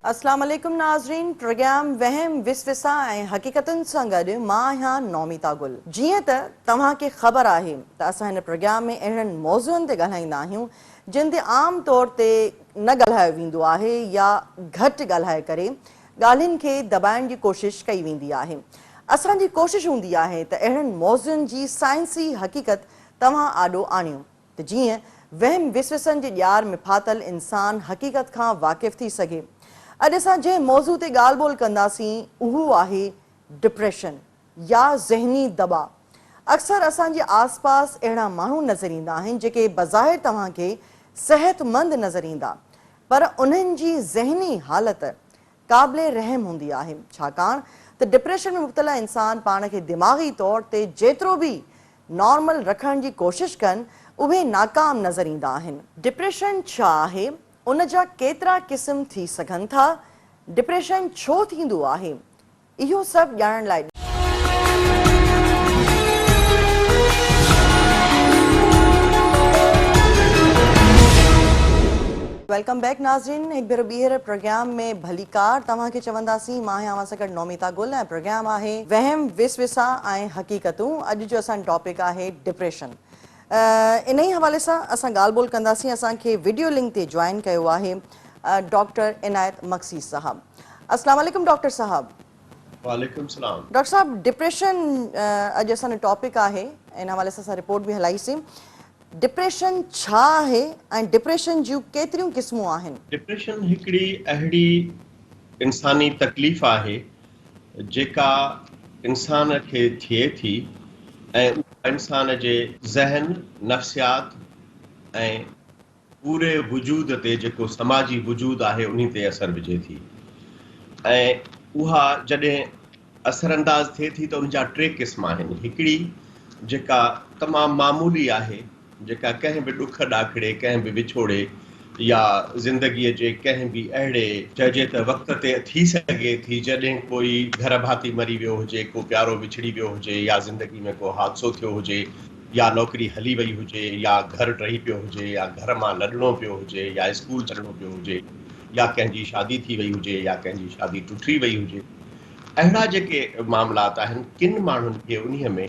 अस्सलाम वालेकुम नाज़रीन। प्रोग्राम वहम विसविसा ऐं हक़ीक़तुनि सां गॾु मां आहियां नौमिता गुल। जीअं त तव्हांखे ख़बर आहे त असां हिन प्रोग्राम में अहिड़नि मौज़ुअनि ते ॻाल्हाईंदा आहियूं जिन ते आम तौर ते न ॻाल्हायो वेंदो आहे या घटि ॻाल्हाए करे ॻाल्हियुनि खे दॿाइण जी कोशिशि कई वेंदी आहे। असांजी कोशिशि हूंदी आहे त अहिड़नि मौज़ुअनि जी साइंसी हक़ीक़त तव्हां आॾो आणियूं त जीअं वहम विसविसनि जी ॼार में फाथल इंसान हक़ीक़त खां वाक़िफ़ थी सघे। अॼु असां जंहिं मौज़ू ते ॻाल्हि ॿोल कंदासीं उहो आहे डिप्रेशन या ज़हनी दॿाउ। अक्सर असांजे आस पास अहिड़ा माण्हू नज़र ईंदा आहिनि जेके बज़ाहिर तव्हांखे सेहतमंद नज़र ईंदा, पर उन्हनि जी ज़हनी हालत क़ाबिले रहम हूंदी आहे, छाकाणि त डिप्रेशन में मुब्तला इंसान पाण खे दिमाग़ी तौर ते जेतिरो बि नॉर्मल रखण जी कोशिशि कनि उहे नाकाम नज़र ईंदा आहिनि। डिप्रेशन छा आहे, उन जा केतिरा क़िस्म थी सघनि था, डिप्रेशन छो थींदो आहे, इहो सभु ॼाणण लाइ वेलकम बैक नाज़रीन। हिकु भेरो ॿीहर प्रोग्राम में भलीकार तव्हांखे चवंदासीं। मां आहियां असां सां गॾु नौमिता गुल ऐं प्रोग्राम आहे वहम विसविसा ऐं हक़ीक़तूं। अॼु जो असांजो टॉपिक आहे डिप्रेशन। इन ई हवाले सां असां ॻाल्हि ॿोल कंदासीं। असांखे वीडियो लिंक ते जॉइन कयो आहे डॉक्टर इनायत मक्सी साहब। अस्सलाम वालेकुम डॉक्टर साहब। वालेकुम सलाम। डॉक्टर साहब, डिप्रेशन अॼु असांजो टॉपिक आहे, इन हवाले सां असां रिपोर्ट बि हलाईसीं। डिप्रेशन छा आहे ऐं डिप्रेशन जूं केतिरियूं क़िस्मूं आहिनि? डिप्रेशन हिकिड़ी अहिड़ी इंसानी तकलीफ़ आहे जेका इंसान खे थिए थी ऐं इंसान जे ज़हन, नफ़्सियात ऐं पूरे वजूद ते जेको समाजी वजूद आहे उन्ही ते असर विझे थी। ऐं उहा जॾहिं असरअंदाज़ थिए थी त उन जा टे क़िस्म आहिनि। हिकिड़ी जेका तमामु मामूली आहे, जेका कंहिं बि ॾुख ॾाखिड़े, कंहिं बि विछोड़े या ज़िंदगीअ जे कंहिं बि अहिड़े चइजे त वक़्त ते थी सघे थी जॾहिं कोई घर भाती मरी वियो हुजे, को प्यारो विछड़ी वियो हुजे, या ज़िंदगी में को हादसो थियो हुजे, या नौकरी हली वई हुजे, या घर रही पियो हुजे, या घर मां लॾणो पियो हुजे, या स्कूल छॾणो पियो हुजे, या कंहिंजी शादी थी वई हुजे, या कंहिंजी शादी टुटी वई हुजे। अहिड़ा जेके मामलात आहिनि, किन माण्हुनि खे उन्हीअ में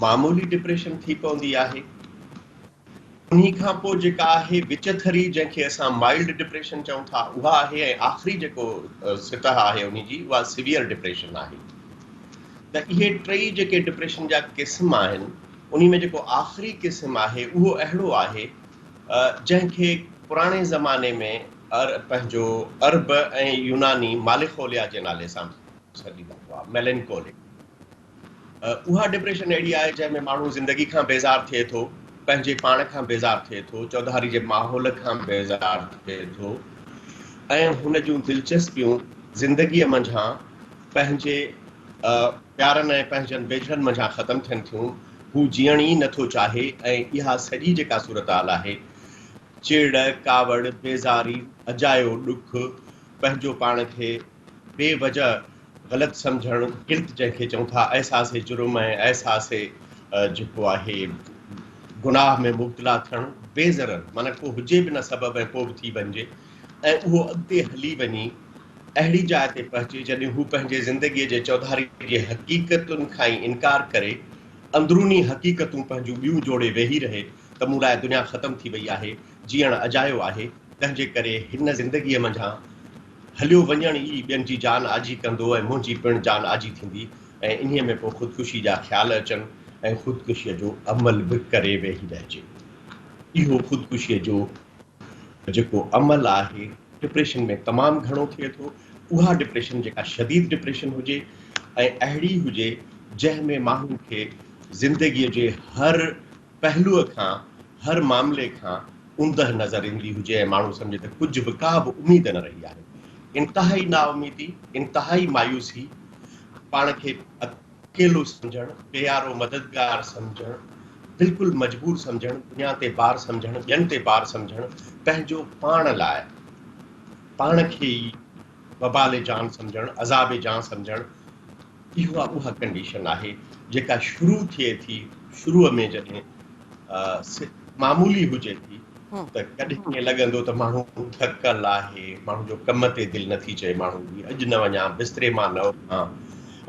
मामूली डिप्रेशन थी पवंदी आहे। उन्ही खां पोइ जेका आहे विचथरी, जंहिंखे असां माइल्ड डिप्रेशन चऊं था, उहा आहे। ऐं आख़िरी जेको सतह आहे उन जी, उहा सिवियर डिप्रेशन आहे। त इहे टई जेके डिप्रेशन जा क़िस्म आहिनि, उन में जेको आख़िरी क़िस्म आहे उहो अहिड़ो आहे जंहिंखे पुराणे ज़माने में पंहिंजो अरब ऐं यूनानी मालिकोलिया जे नाले सां सॾींदा हुआ, मेलेंकोलिक। उहा डिप्रेशन अहिड़ी आहे जंहिंमें माण्हू ज़िंदगी खां बेज़ार थिए थो, पंहिंजे पाण खां बेज़ार थिए थो, चौधारी जे माहौल खां बेज़ार थिए थो, ऐं हुन जूं दिलचस्पियूं ज़िंदगीअ मंझां पंहिंजे प्यारनि ऐं पंहिंजनि बेझड़नि मंझां ख़तमु थियनि थियूं। हू जीअण ई नथो चाहे। ऐं इहा सॼी जेका सूरत हाल आहे, चिड़, कावड़, बेज़ारी, अजायो ॾुख, पंहिंजो पाण खे बेवजह ग़लति सम्झणु, किर्त जंहिंखे चऊं था, अहसास जुर्म ऐं अहसास जेको आहे गुनाह में मुब्तला थियणु, बेज़रर माना को हुजे बि न सबबु ऐं पोइ बि थी वञिजे, ऐं उहो अॻिते हली वञी अहिड़ी जाइ ते पहुचे जॾहिं हू पंहिंजे ज़िंदगीअ जे चौधारी जे हक़ीक़तुनि खां ई इनकार करे अंदरूनी हक़ीक़तूं पंहिंजूं ॿियूं जोड़े वेही रहे त मूं लाइ दुनिया ख़तमु थी वई आहे, जीअण अजायो आहे। तंहिंजे करे हिन ज़िंदगीअ मंझां हलियो वञण ई ॿियनि जी जान आजी कंदो ऐं मुंहिंजी पिणु जान आजी थींदी। ऐं इन्हीअ में पोइ ख़ुदकुशी जा ख़्याल अचनि ऐं ख़ुदकुशीअ जो अमल बि करे वेही रहिजे। इहो ख़ुदकुशीअ जो जेको अमल आहे डिप्रेशन में तमामु घणो थिए थो। उहा डिप्रेशन जेका शदीद डिप्रेशन हुजे ऐं अहिड़ी हुजे जंहिंमें माण्हू खे ज़िंदगीअ जे हर पहलूअ खां, हर मामले खां उंदह नज़र ईंदी हुजे ऐं माण्हू सम्झे त कुझु बि का बि उमेद न रही आहे। इंतिहाई नाउमीदी, इंतिहाई मायूसी, पाण खे अकेलो सम्झणु, बेयारो मददगार सम्झणु, बिल्कुलु मजबूर सम्झणु, दुनिया ते बार सम्झणु, ॿियनि ते बार सम्झणु, पंहिंजो पाण लाइ पाण खे ई वबाले जान सम्झणु, अज़ाबे जान सम्झणु, इहा उहा कंडीशन आहे जेका शुरू थिए थी। शुरूअ में जॾहिं मामूली हुजे थी त कॾहिं ईअं लॻंदो त माण्हू थकल आहे, माण्हू जो कम ते दिलि नथी चए, माण्हू अॼु न वञा, बिस्तरे मां न उथां,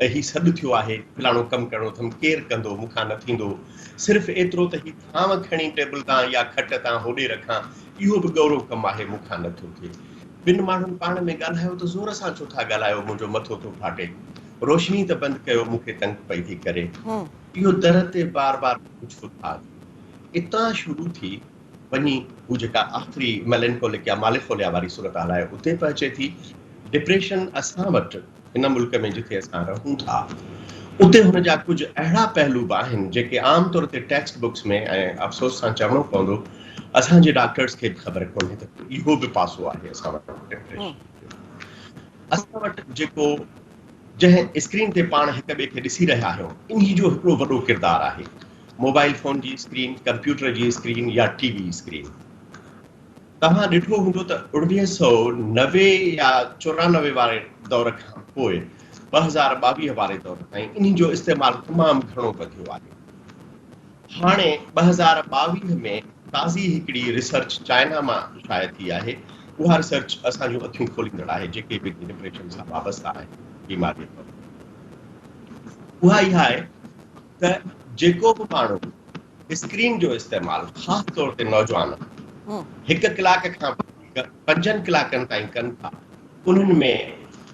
ऐं हीउ सॾु थियो आहे, फलाणो कमु करिणो अथमि, केरु कंदो, मूंखां न थींदो, सिर्फ़ु एतिरो त हीउ थांव खणी टेबल तां या खट तां होॾे रखां, इहो बि गौरव कमु आहे, मूंखां नथो थिए। ॿिनि माण्हुनि पाण में ॻाल्हायो त ज़ोर सां छो था ॻाल्हायो, मुंहिंजो मथो थो फाटे, रोशनी त बंदि कयो, मूंखे तंग पई थी करे, इहो दर ते बार बार पुछो था। इतां शुरू थी वञी हू जेका आख़िरी मेलेंकोलिक या मालिकोलिया वारी सूरत हाल आहे उते पहुचे थी। डिप्रेशन असां वटि हिन मुल्क में जिथे असां रहूं था उते हुन जा कुझु अहिड़ा पहलू बि आहिनि जेके आम तौर ते टेक्स्ट बुक्स में, ऐं अफ़सोस सां चवणो पवंदो, असांजे डॉक्टर्स खे बि ख़बर कोन्हे त इहो बि पासो आहे असां वटि डिप्रेशन। असां वटि जेको जंहिं स्क्रीन ते पाण हिक ॿिए खे ॾिसी रहिया आहियूं, इन जो हिकिड़ो वॾो किरदारु आहे। मोबाइल फोन जी स्क्रीन, कंप्यूटर जी स्क्रीन या टीवी स्क्रीन। तव्हां ॾिठो हूंदो त 1990 या 94 वारे दौर खां पोइ 2022 वारे दौर ताईं इन जो इस्तेमालु तमामु घणो वधियो आहे। हाणे 2022 में ताज़ी हिकिड़ी रिसर्च चाइना मां शाया थी आहे। उहा रिसर्च असांजूं अखियूं खोलींदड़ आहे, जेके बि डिप्रेशन सां वाबस्ता आहे बीमारी। उहा इहा आहे त जेको बि माण्हू स्क्रीन जो इस्तेमालु ख़ासि तौर ते नौजवान 1 कलाक खां 5 कलाकनि ताईं कनि था, उन्हनि में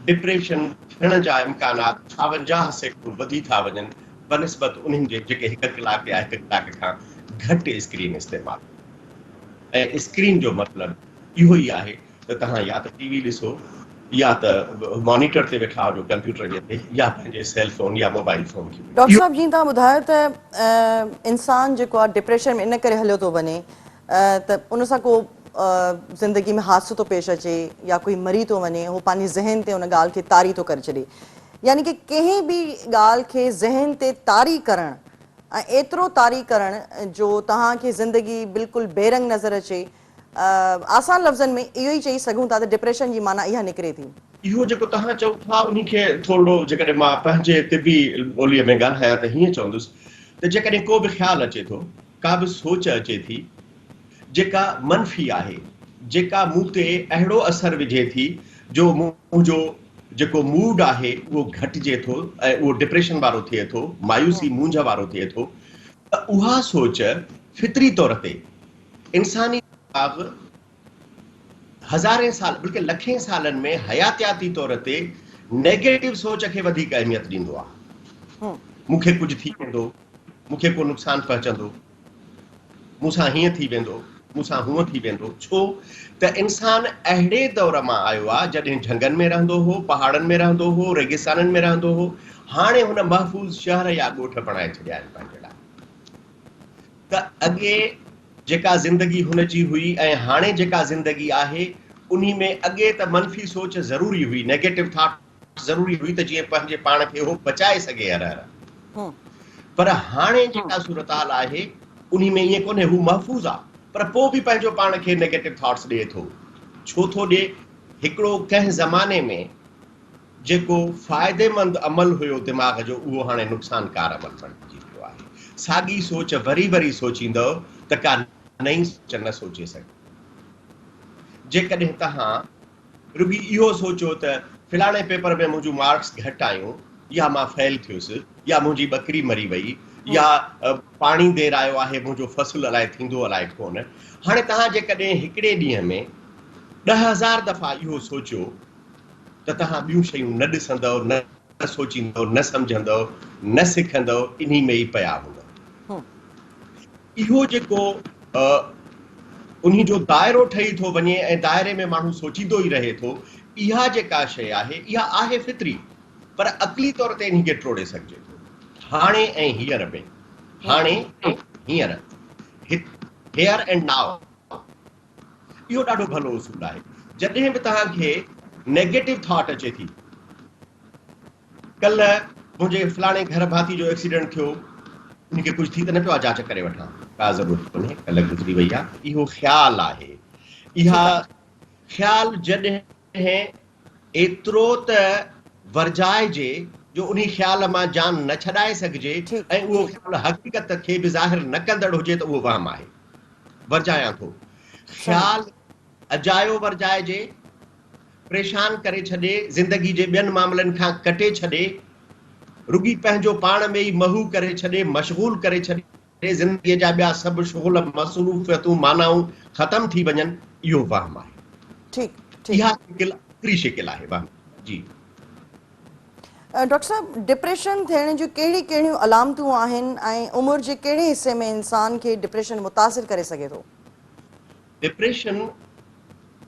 डिप्रेशन थियण जा इम्कानात 58% वधी था वञनि बनिस्बत उन्हनि जे जेके 1 कलाक या 1 कलाक खां घटि स्क्रीन इस्तेमालु। ऐं स्क्रीन जो मतिलबु इहो ई आहे त तव्हां या त टीवी ॾिसो, या त मॉनिटर ते वेठा हुजो कंप्यूटर ते, या पंहिंजे सेल फोन या मोबाइल फोन खे। डॉक्टर साहब, जीअं तव्हां ॿुधायो त इंसान जेको आहे डिप्रेशन में इन करे हलियो थो वञे त उन सां को ज़िंदगी में हादसो थो पेश अचे या कोई मरी थो वञे, उहो पंहिंजे ज़हन ते उन ॻाल्हि खे तारी थो करे छॾे। यानी कि कंहिं बि ॻाल्हि खे ज़हन ते तारी करणु ऐं एतिरो तारी करणु जो तव्हांखे ज़िंदगी बिल्कुलु बेरंग नज़र अचे, आसान लफ़्ज़नि में इहो ई चई सघूं था त डिप्रेशन जी माना इहा निकिरे थी। इहो जेको तव्हां चओ था उन खे थोरो जेकॾहिं मां पंहिंजे तिबी ॿोलीअ में ॻाल्हायां त हीअं चवंदुसि त जेकॾहिं को बि ख़्यालु अचे थो, का बि सोच अचे थी जेका मनफ़ी आहे, जेका मूं ते अहिड़ो असरु विझे थी जो मुंहिंजो जेको मूड आहे उहो घटिजे थो ऐं उहो डिप्रेशन वारो थिए थो, मायूसी मूंझ वारो थिए थो, त उहा सोच फितरी तौर ते इंसानी दिमाग़ हज़ारें साल बल्कि लखें सालनि में हयातियाती तौर ते नेगेटिव सोच खे वधीक अहमियत ॾींदो आहे। मूंखे कुझु थी वेंदो, मूंखे को नुक़सानु पहुचंदो, मूंसां हीअं थी वेंदो, मूंसां हूअं थी वेंदो। छो त इंसानु अहिड़े दौर मां आयो आहे जॾहिं झंगनि में रहंदो हो, पहाड़नि में रहंदो हो, रेगिस्ताननि में रहंदो हो। हाणे हुन महफ़ूज़ शहर या ॻोठ बणाए छॾिया आहिनि पंहिंजे लाइ। त अॻे जेका ज़िंदगी हुन जी हुई ऐं हाणे जेका ज़िंदगी आहे उन में अॻे त मनफ़ी सोच ज़रूरी हुई, नेगेटिव थॉट ज़रूरी हुई त जीअं पंहिंजे पाण खे उहो बचाए सघे हर हर। पर हाणे जेका सूरत हाल आहे उन में ईअं कोन्हे, हू महफ़ूज़ आहे पर पोइ बि पंहिंजो पाण खे नेगेटिव थॉट्स ॾिए थो। छो थो ॾिए? हिकिड़ो कंहिं ज़माने में जेको फ़ाइदेमंद अमल हुयो दिमाग़ जो, उहो हाणे नुक़सानकार अमल बणिजी वियो आहे। साॻी सोच वरी वरी सोचींदव त का नई सोच न सोचे सघे। जेकॾहिं तव्हां रुॻी इहो सोचो त फलाणे पेपर में मुंहिंजूं मार्क्स घटि आयूं, या मां फेल थियुसि, या मुंहिंजी ॿकरी मरी वई, या पाणी देर आयो आहे, मुंहिंजो फ़सुलु अलाए थींदो अलाए कोन। हाणे तव्हां जेकॾहिं हिकिड़े ॾींहं में 10,000 दफ़ा इहो सोचियो त तव्हां ॿियूं शयूं न ॾिसंदव, न सोचींदव, न सम्झंदव, न सिखंदव, इन में ई पिया हूंदव। इहो जेको उन्ही जो दाइरो ठही थो वञे ऐं दाइरे में माण्हू सोचींदो ई रहे थो, इहा जेका शइ आहे इहा आहे फितरी, पर अक़ली तौर ते इन खे टोड़े सघिजे थो। हाणे ऐं हींअर में, हाणे ऐं हींअर, हियर एंड नाउ, इहो ॾाढो भलो उसूल आहे। जॾहिं बि तव्हांखे नेगेटिव थॉट अचे थी, कल्ह मुंहिंजे फलाणे घर भाती जो एक्सीडेंट थियो, उनखे कुझु थी त न पियो आहे, जांच करे वठां, का ज़रूरत कोन्हे, कल्ह गुज़री वई आहे, इहो ख़्यालु आहे। इहा ख़्यालु जॾहिं एतिरो त वरजाइजे जो उन ख़्याल मां जान न छॾाए सघिजे ऐं उहो ख़्यालु हक़ीक़त खे बि ज़ाहिर न कंदड़ हुजे त उहो वहम आहे। वरजायां थो, ख़्याल अजायो वरजाए जे परेशान करे छॾे, ज़िंदगी जे ॿियनि मामलनि खां कटे छॾे, रुगी पंहिंजो पाण में ई महू करे छॾे, मशगूल करे छॾे, ज़िंदगीअ जा ॿिया सभु शुगुल मसरूफ़ियतूं मानाऊं ख़तम थी वञनि, इहो वहम आहे। ठीक ठीक। इहा शिकिल आख़िरी शिकिल आहे वहम जी। डॉक्टर साहब, डिप्रेशन थियण जूं कहिड़ी कहिड़ियूं अलामतूं आहिनि ऐं उमिरि जे कहिड़े हिसे में इंसान खे डिप्रेशन मुतासिर करे सघे थो? डिप्रेशन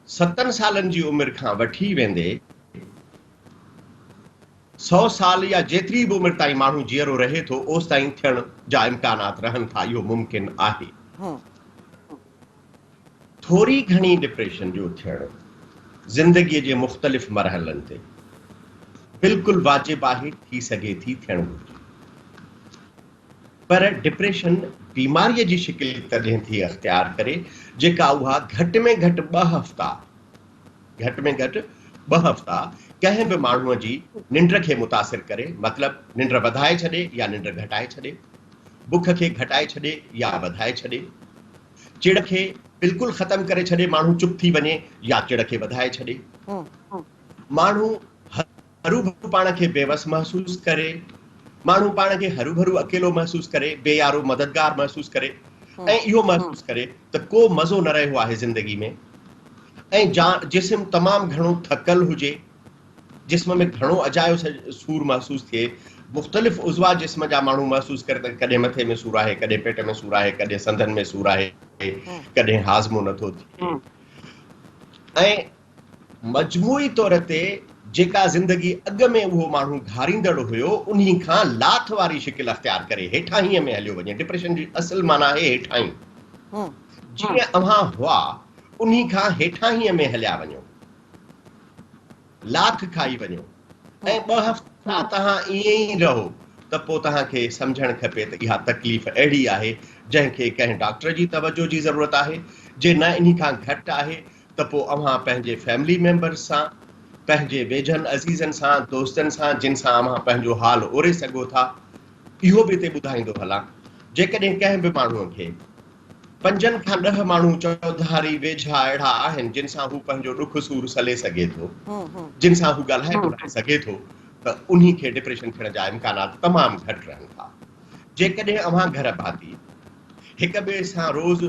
7 सालनि जी उमिरि खां वठी वेंदे 100 साल या जेतिरी बि उमिरि ताईं माण्हू जीअरो रहे थो, ओसि ताईं थियण जा इम्कानात रहनि था, इहो मुमकिन आहे। थोरी घणी डिप्रेशन जो थियणु ज़िंदगीअ जे मुख़्तलिफ़ मरहलनि ते बिल्कुलु वाजिब आहे, थी सघे थी, थियणु घुरिजे। पर डिप्रेशन बीमारीअ जी शिकिल तॾहिं थी अख़्तियार करे जेका उहा घटि में घटि 2 हफ़्ता कंहिं बि माण्हूअ जी निंड खे मुतासिर करे, मतिलबु निंड वधाए छॾे या निंड घटाए छॾे, बुख खे घटाए छॾे या वधाए छॾे, चिड़ खे बिल्कुलु ख़तम करे छॾे, माण्हू चुप थी वञे या चिड़ खे वधाए छॾे, माण्हू हरू भरू पाण खे बेवस महसूस करे, माण्हू पाण खे हरू भरू अकेलो महसूस करे, बेयारो मददगार महसूस करे, ऐं इहो महसूस करे त को मज़ो न रहियो आहे ज़िंदगी में, ऐं जिस्म तमामु घणो थकल हुजे, जिस्म में घणो अजायो सूर महसूस थिए, मुख़्तलिफ़ उज़वा जिस्म जा माण्हू महसूस करे त कॾहिं मथे में सूर आहे, कॾहिं पेट में सूर आहे, कॾहिं संधनि में सूर आहे, कॾहिं हाज़मो नथो थिए, ऐं मजमूई तौर ते जेका ज़िंदगी अॻ में उहो माण्हू घारींदड़ हुयो, उन्ही खां लाथ वारी शिकिल अख़्तियार करे हेठाहीअ में हलियो वञे। डिप्रेशन जी असुल माना आहे हेठाहीं, जीअं अव्हां हुआ उन्ही खां हेठाहीअ में हलिया वञो, लाथ खाई वञो, ऐं 2 हफ़्ता तव्हां ईअं ई रहो, त पोइ तव्हांखे सम्झणु खपे त इहा तकलीफ़ अहिड़ी आहे जंहिंखे कंहिं डॉक्टर जी तवजो जी ज़रूरत आहे। जे न इन्ही खां घटि आहे त पोइ अव्हां पंहिंजे फैमिली मेंबर्स सां, पंहिंजे वेझनि अज़ीज़नि सां, दोस्तनि सां, जिन सां अव्हां पंहिंजो हाल ओरे सघो था, इहो बि हिते ॿुधाईंदो हलां। जेकॾहिं कंहिं बि माण्हूअ खे 5 खां 10 माण्हू चौधारी वेझा अहिड़ा आहिनि जिन सां हू पंहिंजो ॾुख सूर सले सघे थो, जिन सां हू ॻाल्हाए ॿुधाए सघे थो, त उन्ही खे डिप्रेशन थियण जा इम्कानात तमामु घटि रहनि था। जेकॾहिं अव्हां घर भाती हिक ॿिए सां रोज़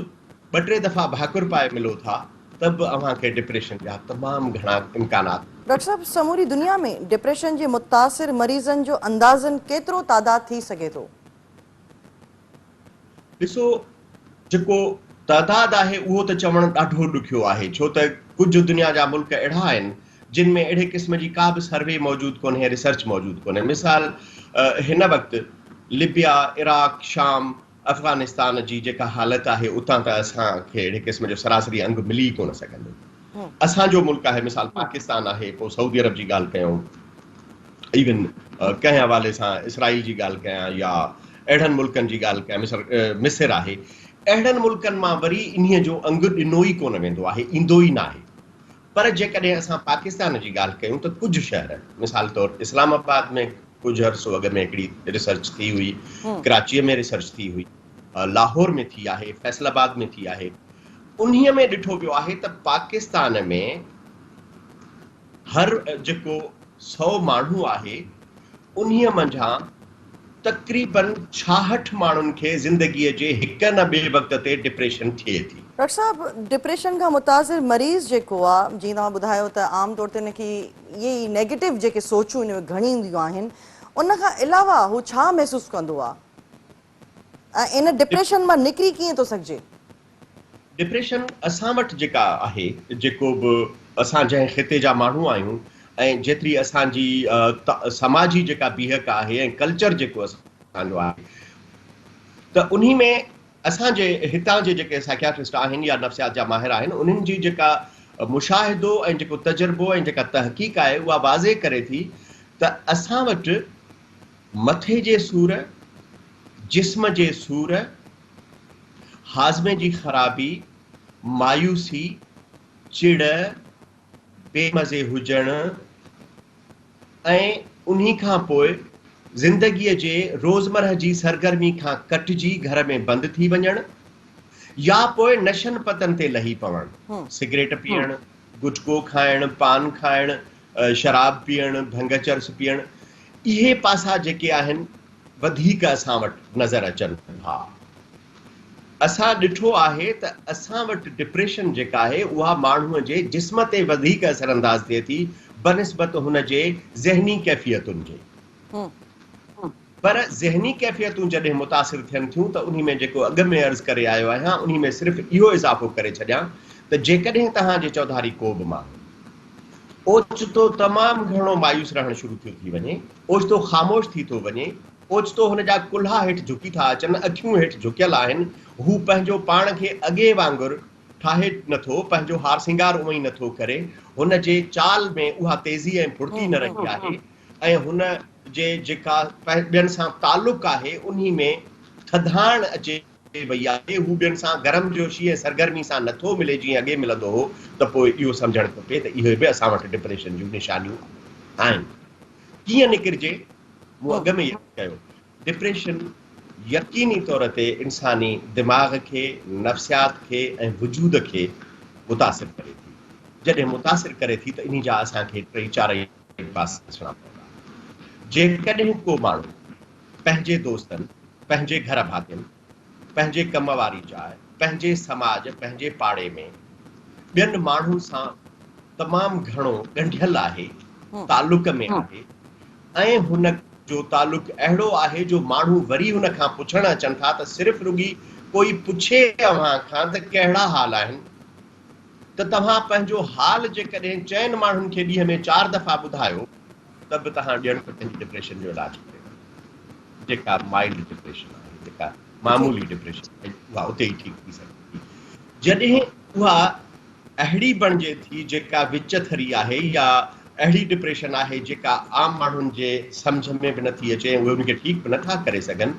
2-3 दफ़ा भाकुर पाए मिलो था, त बि अव्हांखे डिप्रेशन जा तमामु घणा इम्कानात। डॉक्टर साहब, समूरी दुनिया में डिप्रेशन जे मुतासिर मरीज़नि जो अंदाज़न केतिरो तादाद थी सघे थो? ॾिसो, जेको तादाद आहे उहो त चवणु ॾाढो ॾुखियो आहे, छो त कुझु दुनिया जा मुल्क अहिड़ा आहिनि जिन में अहिड़े क़िस्म जी का बि सर्वे मौजूदु कोन्हे, रिसर्च मौजूदु कोन्हे। मिसाल, हिन वक़्तु लिबिया, इराक, शाम, अफ़गानिस्तान जी जेका हालत आहे, उतां त असांखे अहिड़े क़िस्म जो सरासरी अंग मिली कोन सघंदो। असांजो मुल्क आहे, मिसाल पाकिस्तान आहे, पोइ सऊदी अरब जी ॻाल्हि कयूं, इवन कंहिं हवाले सां इसराइल जी ॻाल्हि कयां या अहिड़नि मुल्कनि जी ॻाल्हि कयां, मिस्र आहे, अहिड़नि मुल्कनि मां वरी इन्हीअ जो अंग ॾिनो ई कोन वेंदो आहे, ईंदो ई न आहे। पर जेकॾहिं असां पाकिस्तान जी ॻाल्हि कयूं त कुझु शहर, मिसाल तौरु इस्लामाबाद में कुझु अर्सो अॻ में हिकिड़ी रिसर्च थी हुई, कराचीअ में रिसर्च थी हुई, लाहौर में थी आहे, फैसलाबाद में थी आहे, उन्हीअ में ॾिठो वियो आहे त पाकिस्तान में हर जेको 100 माण्हू आहे, उन्हीअ मंझां तक़रीबन 66 माण्हुनि खे ज़िंदगीअ जे हिक न ॿिए वक़्त ते डिप्रेशन थिए थी। डॉक्टर साहब, डिप्रेशन खां मुतासिर मरीज़ जेको आहे, जीअं तव्हां ॿुधायो त आम तौर ते हिनखे इहे ई नेगेटिव जेके सोचूं इन में घणी ईंदियूं आहिनि, उन खां अलावा हू छा महसूसु कंदो आहे ऐं इन डिप्रेशन मां निकिरी कीअं थो सघिजे? डिप्रेशन असां वटि जेका आहे, जेको बि असां जंहिं ख़िते जा माण्हू आहियूं ऐं जेतिरी असांजी समाजी जेका बीहक आहे ऐं कल्चर जेको असांजो आहे, त उन्ही में असांजे हितां जे जेके साइकियाट्रिस्ट आहिनि या नफ़्सियात जा माहिर आहिनि, उन्हनि जी जेका मुशाहिदो ऐं जेको तजुर्बो ऐं जेका तहक़ीक़ आहे, उहा वाज़े करे थी त असां वटि मथे जे सूर, जिस्म जे सूर, हाज़मे जी ख़राबी, मायूसी, चिड़, बेमज़े हुजणु ऐं उन्ही खां पोइ ज़िंदगीअ जे रोज़मरह जी सरगर्मी खां कटिजी घर में बंदि थी वञणु, या पोइ नशन पतन ते लही पवणु, सिगरेट पीअणु, गुटको खाइणु, पान खाइणु, शराब पीअणु, भंग चर्स पीअणु, इहे पासा जेके आहिनि वधीक असां वटि नज़र अचनि था। असां ॾिठो आहे त असां वटि डिप्रेशन जेका आहे उहा माण्हूअ जे जिस्म ते वधीक असरअंदाज़ थिए थी बनिस्बत हुन जे ज़हनी कैफ़ियतुनि जे। पर ज़हनी कैफ़ियतूं जॾहिं मुतासिर थियनि थियूं त उन्ही में जेको अॻु में अर्ज़ु करे आयो आहियां उन्ही में सिर्फ़ु इहो इज़ाफ़ो करे छॾियां त जेकॾहिं तव्हांजे चौधारी को बि माण्हू ओचितो तमामु घणो मायूस रहणु शुरू थियो थी वञे, ओचितो ख़ामोश थी थो वञे, ओचितो हुन जा कुल्हा हेठि झुकी था अचनि, अखियूं हेठि झुकियल आहिनि, हू पंहिंजो पाण खे अॻे वांगुरु ठाहे नथो, पंहिंजो हार सिंगार उहो ई नथो करे, हुन जे चाल में उहा तेज़ी ऐं फुर्ती न रही आहे ऐं हुन जे जेका ॿियनि सां तालुक़ आहे उन्ही में थधाण अचे वई आहे, हू ॿियनि सां गरम जोशी ऐं सरगर्मी सां नथो मिले जीअं अॻे मिलंदो हो, त पोइ इहो सम्झणु खपे त इहे बि असां वटि डिप्रेशन जूं निशानियूं आहिनि। कीअं निकिरिजे? मूं अॻु में इहो कयो, डिप्रेशन यकीनी तौर ते इंसानी दिमाग़ खे, नफ़्सियात खे ऐं वजूद खे मुतासिर करे थी। जॾहिं मुतासिर करे थी त इन जा असांखे टे चारि पासा ॾिसणा पवंदा। जेकॾहिं को माण्हू पंहिंजे दोस्तनि, पंहिंजे घर भातियुनि, पंहिंजे कम वारी जाइ, पंहिंजे समाज, पंहिंजे पाड़े में ॿियनि माण्हुनि सां तमामु घणो ॻंढियल आहे, तालुक़ में आहे ऐं हुन जो तालुक़ अहिड़ो आहे जो माण्हू वरी हुन खां पुछणु अचनि था त सिर्फ़ु रुॻी कोई पुछे अव्हां खां त कहिड़ा हाल आहिनि, त तव्हां पंहिंजो हाल जेकॾहिं चइनि माण्हुनि खे ॾींहं में 4 दफ़ा ॿुधायो त बि तव्हां ॼण पंहिंजी डिप्रेशन जो इलाजु कयो। जेका माइल्ड डिप्रेशन आहे, जेका मामूली डिप्रेशन आहे, उहा उते ई ठीकु थी सघे थी। जॾहिं उहा अहिड़ी बणिजे थी जेका विच थरी आहे या अहिड़ी डिप्रेशन आहे जेका आम माण्हुनि जे सम्झ में बि नथी अचे ऐं उहे उनखे ठीकु बि नथा करे सघनि,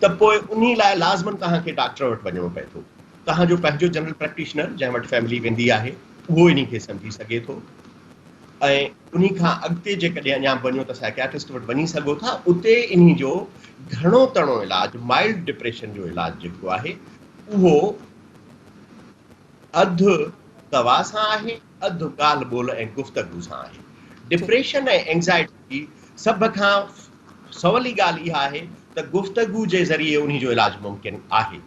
त पोइ उन लाइ लाज़मन तव्हांखे डॉक्टर वटि वञिणो पए थो। तव्हांजो पंहिंजो जनरल प्रैक्टिशनर जंहिं वटि फैमिली वेंदी आहे उहो इन खे सम्झी सघे थो ऐं उन खां अॻिते जेकॾहिं अञा वञो त साइकियाट्रिस्ट वटि वञी सघो था। उते इन जो घणो तणो इलाजु, माइल्ड डिप्रेशन जो इलाजु जेको आहे उहो अधु दवा सां आहे, अधु ॻाल्हि ॿोल ऐं गुफ़्तगू सां आहे। डिप्रेशन ऐं एंज़ाइटी सभ खां सवली ॻाल्हि इहा आहे त गुफ़्तगू जे ज़रिए उन जो इलाजु मुमकिन आहे।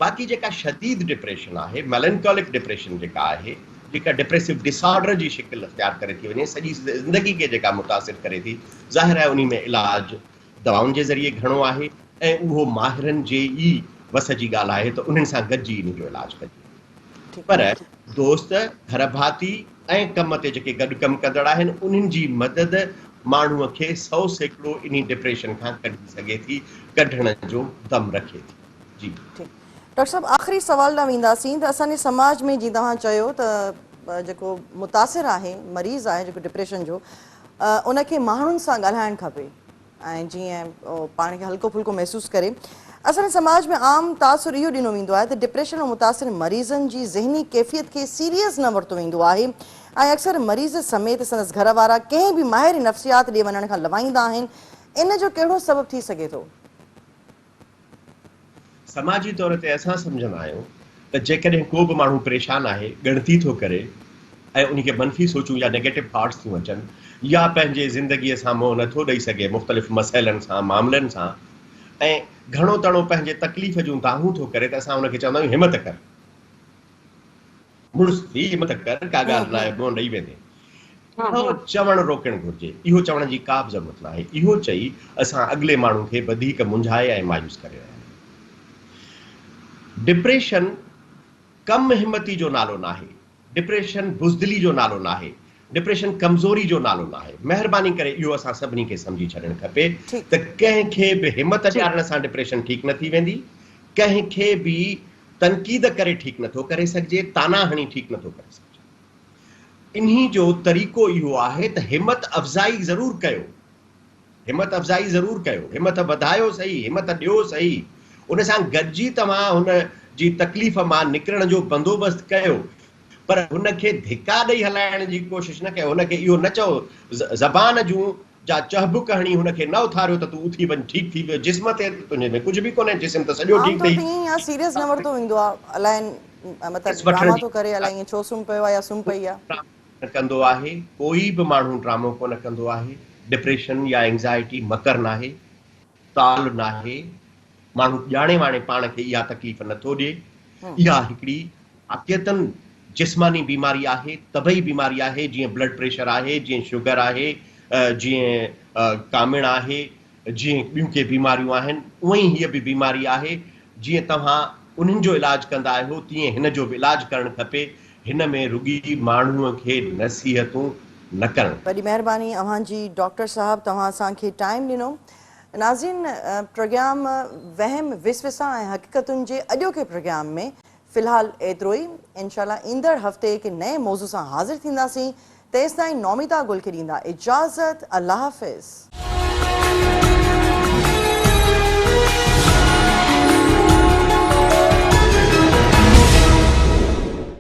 बाक़ी जेका शदीद डिप्रेशन आहे, मेलनकॉलिक डिप्रेशन जेका आहे, जेका डिप्रेसिव डिसऑर्डर जी शिकिल अख़्तियार करे थी वञे, सॼी ज़िंदगी खे जेका मुतासिर करे थी, ज़ाहिर आहे उन में इलाजु दवाउनि जे ज़रिए घणो आहे ऐं उहो माहिरनि जे ई वस जी ॻाल्हि आहे त उन्हनि सां गॾिजी इन जो इलाजु कजे। पर दोस्त, घर भाती ऐं कम ते जेके गॾु कमु कंदड़ आहिनि उन्हनि जी मदद माण्हूअ खे 100% इन डिप्रेशन खां कढी सघे थी, कढण जो दम रखे थी। जी डॉक्टर साहब, आख़िरी सवाल ॾांहुं वेंदासीं त असांजे समाज में जीअं तव्हां चयो त जेको मुतासिर आहे, मरीज़ आहे जेको डिप्रेशन जो, उनखे माण्हुनि सां ॻाल्हाइणु खपे ऐं जीअं पाण खे हल्को फुल्को महसूसु करे। असांजे समाज में आम तासुर इहो ॾिनो वेंदो आहे त डिप्रेशन में मुतासिर मरीज़नि जी ज़हनी कैफ़ियत खे सीरियस न वरितो वेंदो आहे ऐं अक्सर मरीज़ समेत संदसि घर वारा कंहिं बि माहिर नफ़्सियात ॾे वञण खां लवाईंदा आहिनि। इन जो कहिड़ो सबबु थी सघे थो? समाजी तौर ते असां सम्झंदा आहियूं त जेकॾहिं को बि माण्हू परेशान आहे, ॻणती थो करे ऐं उनखे मनफ़ी सोचूं या नेगेटिव थॉट्स थियूं अचनि या पंहिंजे ज़िंदगीअ सां मोह नथो ॾेई सघे मुख़्तलिफ़ मसइलनि सां, मामलनि सां, ऐं घणो तणो पंहिंजे तकलीफ़ जूं दाहूं थो करे, त असां उनखे चवंदा आहियूं हिमत कर, मुड़ुस थी, हिमत कर, का ॻाल्हि न आहे, मोह ॾेई वेंदे। इहो चवणु रोकणु घुरिजे, इहो चवण जी का बि ज़रूरत न आहे। इहो चई असां अॻिले माण्हू खे वधीक मुंझाए ऐं मायूस करे रहिया आहियूं। डिप्रेशन कम हिमती जो नालो न आहे, डिप्रेशन बुज़दिली जो नालो न आहे, डिप्रेशन कमज़ोरी जो नालो न आहे। महिरबानी करे इहो असां सभिनी खे सम्झी छॾणु खपे त कंहिंखे बि हिमत ॾियारण सां डिप्रेशन ठीकु न थी वेंदी, कंहिंखे बि तनक़ीद करे ठीकु नथो करे सघिजे, ताना हणी ठीकु नथो करे सघिजे। इन्ही जो तरीक़ो इहो आहे त हिमत अफ़ज़ाई ज़रूरु कयो, हिमत अफ़ज़ाई ज़रूरु कयो, हिमत वधायो सही, हिमत ॾियो सही, उन सां गॾिजी तव्हां हुन जी तकलीफ़ मां निकिरण जो बंदोबस्तु कयो, पर हुनखे धिका ॾेई हलाइण जी कोशिशि न कयो। हुनखे इहो न चओ, ज़बान जूं जा चहब कहाणी हुनखे न उथारियो त तूं उथी वञ, ठीकु थी वियो, जिस्म ते तुंहिंजे में कुझु बि कोन्हे, जिस्म त सॼो ठीकु आमतौर अथई। ते ईअं या सीरियस न वरितो वेंदो आहे, अलाए मतिलबु वठण ड्रामा जी थो करे, अलाए ईअं छो सुम्ही पियो आहे या सुम्ही पई आहे। न कंदो आहे, कोई बि माण्हू ड्रामो कोन कंदो आहे। डिप्रेशन या एंज़ाइटी मकर नाहे, ताल नाहे, माण्हू ॼाणे वाणे पाण खे इहा तकलीफ़ नथो ॾिए। इहा हिकिड़ी हक़ीक़तन जिस्मानी बीमारी आहे, तबई बीमारी आहे, जीअं ब्लड प्रेशर आहे, जीअं शुगर आहे, जीअं कामिण आहे, जीअं ॿियूं के बीमारियूं आहिनि, उअं ई हीअ बि बीमारी आहे। जीअं तव्हां उन्हनि जो इलाजु कंदा आहियो, तीअं हिन जो बि इलाजु करणु खपे। हिन में रुॻी माण्हूअ खे नसीहतूं न करणु। वॾी महिरबानी अव्हांजी डॉक्टर साहब, तव्हां असांखे टाइम ॾिनो। नाज़रीन, प्रोग्राम वहम विसविसा ऐं हक़ीक़तुनि जे अॼोके प्रोग्राम में फ़िलहाल एतिरो ई। इंशाल्लाह ईंदड़ हफ़्ते हिकु नए मौज़ू सां हाज़िर थींदासीं। तेसिताईं नौमिता गुल खे ॾींदा इजाज़त। अल्लाह हाफ़िज़।